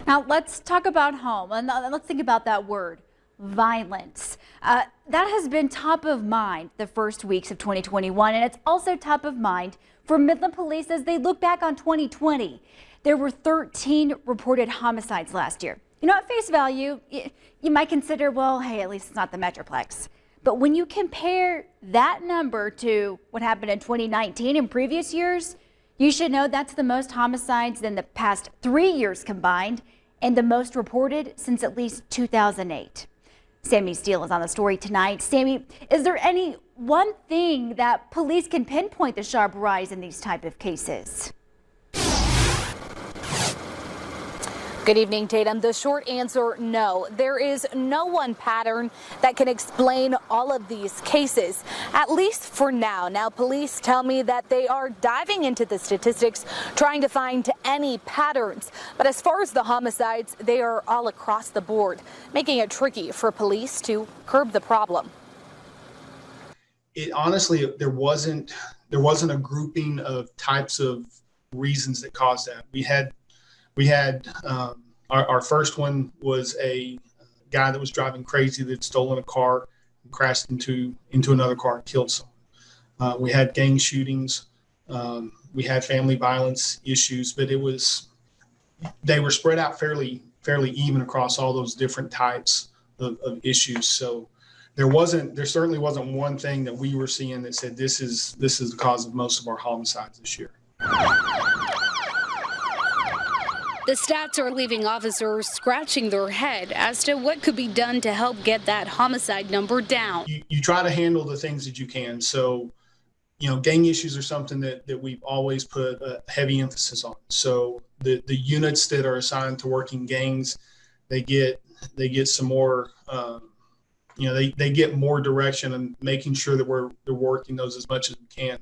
Now let's talk about home, and let's think about that word, violence. That has been top of mind the first weeks of 2021, and it's also top of mind for Midland Police as they look back on 2020. There were 13 reported homicides last year. You know, at face value, you might consider, well, hey, at least it's not the Metroplex. But when you compare that number to what happened in 2019 and previous years, you should know that's the most homicides in the past 3 years combined and the most reported since at least 2008. Sammy Steele is on the story tonight. Sammy, is there any one thing that police can pinpoint the sharp rise in these type of cases? Good evening, Tatum. The short answer, no. There is no one pattern that can explain all of these cases, at least for now. Now, police tell me that they are diving into the statistics, trying to find any patterns. But as far as the homicides, they are all across the board, making it tricky for police to curb the problem. Honestly, there wasn't a grouping of types of reasons that caused that. We had our first one was a guy that was driving crazy that had stolen a car and crashed into another car and killed someone. We had gang shootings. We had family violence issues, but they were spread out fairly even across all those different types of issues. So there certainly wasn't one thing that we were seeing that said this is the cause of most of our homicides this year. The stats are leaving officers scratching their head as to what could be done to help get that homicide number down. You try to handle the things that you can. So, gang issues are something that we've always put a heavy emphasis on. So the units that are assigned to working gangs, they get some more, they get more direction and making sure that they're working those as much as we can.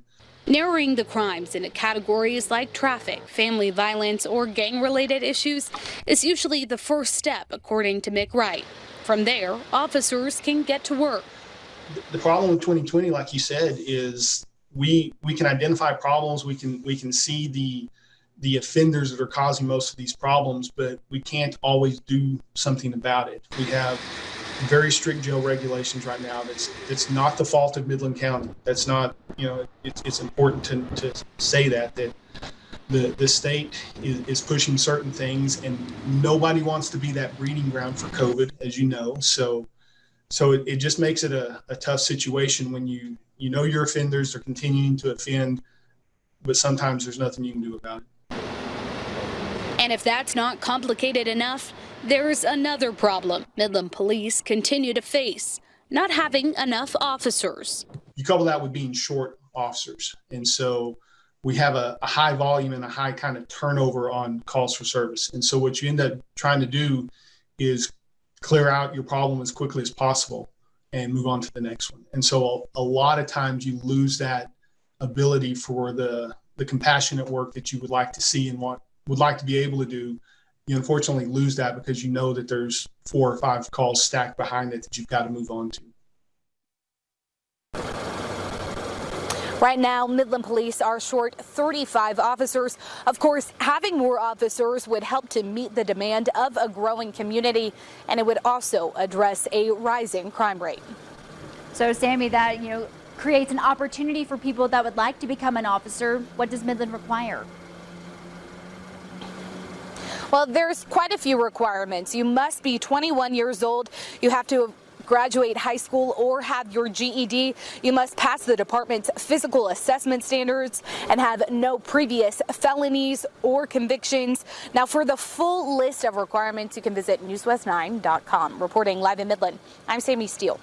Narrowing the crimes into categories like traffic, family violence, or gang-related issues is usually the first step, according to Mick Wright. From there, officers can get to work. The problem with 2020, like you said, is we can identify problems. We can see the offenders that are causing most of these problems, but we can't always do something about it. We have very strict jail regulations right now. It's not the fault of Midland County. That's not, it's important to say that the state is pushing certain things, and nobody wants to be that breeding ground for COVID, as you know. So it just makes it a tough situation when you know your offenders are continuing to offend, but sometimes there's nothing you can do about it. And if that's not complicated enough, there's another problem Midland Police continue to face: not having enough officers. You couple that with being short officers. And so we have a high volume and a high kind of turnover on calls for service. And so what you end up trying to do is clear out your problem as quickly as possible and move on to the next one. And so a lot of times you lose that ability for the compassionate work that you would like to see and would like to be able to do. You unfortunately lose that because you know that there's 4 or 5 calls stacked behind it that you've got to move on to. Right now, Midland Police are short 35 officers. Of course, having more officers would help to meet the demand of a growing community, and it would also address a rising crime rate. So, Sammy, that creates an opportunity for people that would like to become an officer. What does Midland require? Well, there's quite a few requirements. You must be 21 years old. You have to graduate high school or have your GED. You must pass the department's physical assessment standards and have no previous felonies or convictions. Now, for the full list of requirements, you can visit newswest9.com. Reporting live in Midland, I'm Sammy Steele.